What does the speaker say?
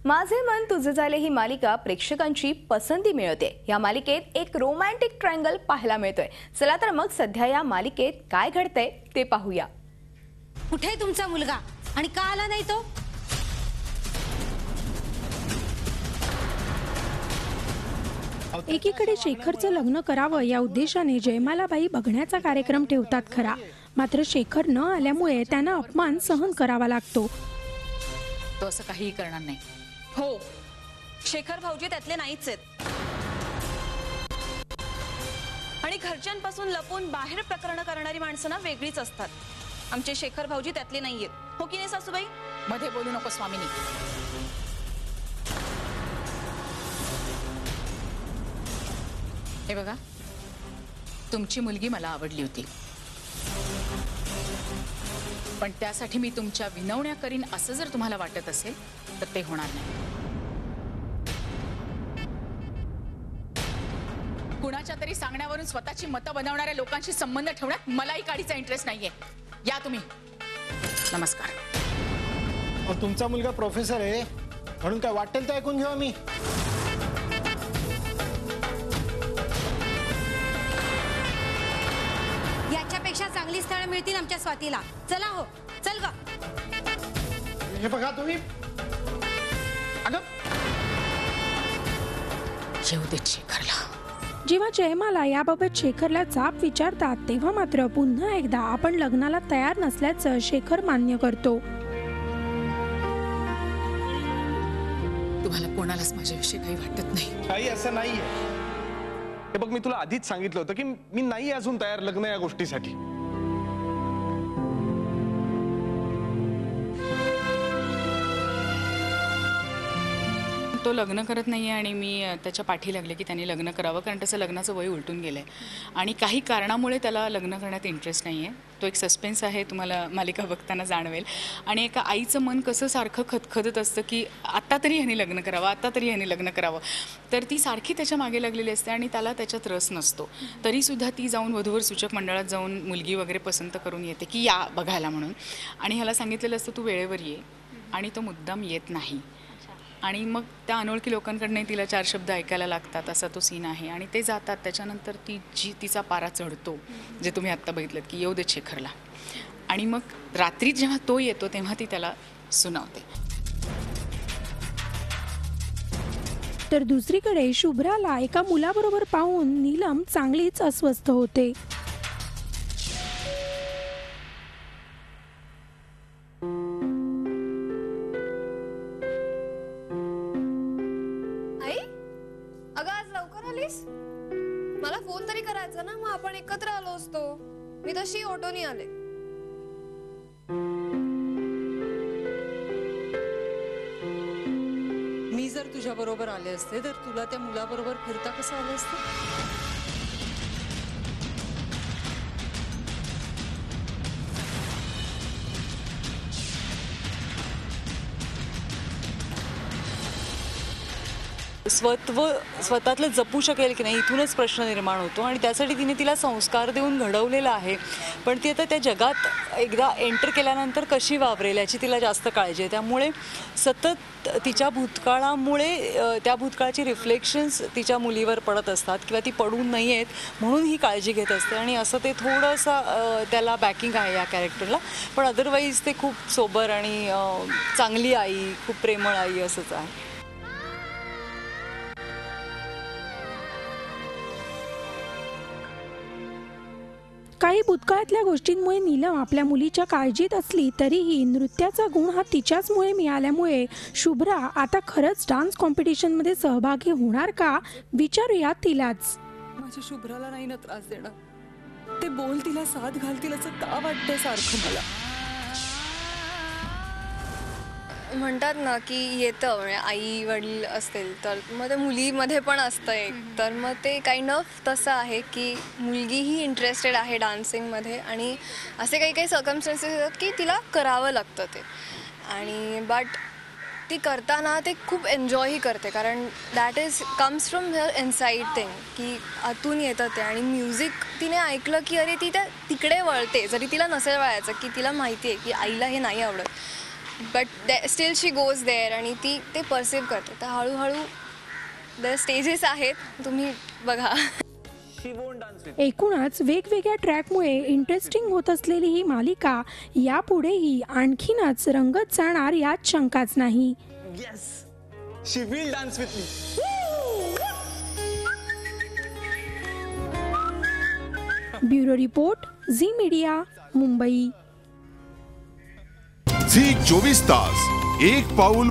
माझे मन तुझे झाले ही मालिका प्रेक्षकांची पसंती मिळवते। या मालिकेत एक रोमॅन्टिक ट्रायंगल पाहायला मिळतोय। चला तर मग सध्या या मालिकेत काय घडतंय ते पाहूया। कुठे तुमचा मुलगा आणि का आला नाही तो? एकीकडे शेखरचं लग्न करावं या उद्देशाने जयमालाबाई बघण्याचा कार्यक्रम ठेवतात खरा, मात्र शेखर न आल्यामुळे त्यांना अपमान सहन करावा लागतो। तो असं काहीही करणार नाही। हो, शेखर भाऊजी त्यातले नाहीच आहेत आणि घरच्यांपासून लपून बाहेर प्रकरण करणारी माणसं ना वेगळीच असतात। आमचे शेखर भाऊजी त्यातले नाहीयेत, हो की नाही सासूबाई? मध्ये बोलू नको स्वामिनी। हे बघा, तुमची मुलगी मला आवडली होती, पण त्यासाठी मी तुमच्या विनवण्या करीन असं जर तुम्हाला वाटत असेल तर ते होणार नाही। कुणाच्या तरी सांगण्यावरून स्वतःची मतं बनवणाऱ्या लोकांशी संबंध ठेवण्यात मलाही काडीचा इंटरेस्ट नाहीये। या तुम्ही। नमस्कार। तुमचा मुलगा प्रोफेसर आहे म्हणून काय वाटेल ते ऐकून घेऊ आम्ही। याच्यापेक्षा चांगली स्थळं मिळतील आमच्या स्वातीला। चला हो, चल ग। हे बघा तुम्ही, अगं येऊ देत शेखरला। जेव्हा जयमाला याबाबत शेखरला जाब विचारतात तेव्हा मात्र पुन्हा एकदा आपण लग्नाला तयार नसल्याचं शेखर मान्य करतो। तुम्हाला कोणालाच माझ्याविषयी काही वाटत नाही? काही असं नाहीये। हे बघ, मी तुला आधीच सांगितलं होतं की मी नाही अजून तयार लग्न या गोष्टीसाठी। तो लग्न करत नाहीये आणि मी त्याच्या पाठी लागले की त्यांनी लग्न करावं, कारण त्याचं लग्नाचं वय उलटून गेलंय आणि काही कारणामुळे त्याला लग्न करण्यात इंटरेस्ट नाहीये। तो एक सस्पेन्स आहे, तुम्हाला मालिका बघताना जाणवेल। आणि एका आईचं मन कसं सारखं खदखदत असतं की आता तरी ह्याने लग्न करावं, आता तरी ह्याने लग्न करावं, तर ती सारखी त्याच्या मागे लागलेली असते आणि त्याला त्याच्यात रस नसतो। तरीसुद्धा ती जाऊन वधूवर सूचक मंडळात जाऊन मुलगी वगैरे पसंत करून येते की या बघायला म्हणून, आणि ह्याला सांगितलेलं असतं तू वेळेवर ये, आणि तो मुद्दाम येत नाही। आणि मग त्या अनोळखी लोकांकडनं तिला चार शब्द ऐकायला लागतात, असा तो सीन आहे। आणि ते जातात, त्याच्यानंतर तिचा पारा चढतो, जे तुम्ही आत्ता बघितलं की येऊ देत शेखरला। आणि मग रात्री जेव्हा तो येतो तेव्हा ती त्याला सुनावते। तर दुसरीकडे शुभ्राला एका मुलाबरोबर पाहून नीलम चांगलीच अस्वस्थ होते। मला फोन तरी करायचा ना, मग आपण एकत्र आलो असतो। मी तशी ऑटोनी आले। मी जर तुझ्या बरोबर आले असते तर तुला त्या मुलाबरोबर फिरता कसं आलं असतं? स्वतःतलं जपू शकेल की नाही, इथूनच प्रश्न निर्माण होतो। आणि त्यासाठी तिने तिला संस्कार देऊन घडवलेलं आहे, पण ती आता त्या जगात एकदा एंटर केल्यानंतर कशी वावरेल याची तिला जास्त काळजी आहे। त्यामुळे सतत तिच्या भूतकाळामुळे त्या भूतकाळाची रिफ्लेक्शन्स तिच्या मुलीवर पडत असतात किंवा ती पडू नये आहेत म्हणून ही काळजी घेत असते। आणि असं ते थोडंसं त्याला बॅकिंग आहे या कॅरेक्टरला, पण अदरवाईज ते खूप सोबर आणि चांगली आई, खूप प्रेमळ आई असंच आहे। काही भूतकाळातल्या गोष्टींमुळे नीलम आपल्या मुलीच्या काळजीत असली तरीही नृत्याचा गुण हा तिच्याचमुळे मिळाल्यामुळे शुभ्रा आता खरंच डान्स कॉम्पिटिशनमध्ये सहभागी होणार का, विचारूया तिलाच। माझ्या शुभ्राला नाही ना त्रास देणार, ते बोल तिला साथ घालतील असं का वाटतंय सारखं मला? म्हणतात ना की येतं, म्हणजे आई वडील असतील तर मग ते मुलीमध्ये पण असतं एक, तर मग ते काइंड ऑफ तसं आहे की मुलगी ही इंटरेस्टेड आहे डान्सिंगमध्ये आणि असे काही काही सर्कमस्टन्सेस येतात की तिला करावं लागतं ते, आणि बट ती करताना ते खूप एन्जॉयही करते, कारण that comes from her inside thing, की आतून येतं ते। आणि म्युझिक तिने ऐकलं की अरे ती त्या तिकडे वळते, जरी तिला नसेल वळायचं, की तिला माहिती आहे की आईला हे नाही आवडत, but still she goes there आणि ती ते परसिव्ह करते. तर हळूहळू द स्टेजेस आहेत, तुम्ही बघा. एकूणच वेगवेगळ्या ट्रॅकमुळे इंटरेस्टिंग होत असलेली ही मालिका यापुढेही आणखीनच रंगत जाणार यात शंकाच नाही. She will dance with me. Bureau report, Zee media, Mumbai. Zee 24 तास, एक पाऊल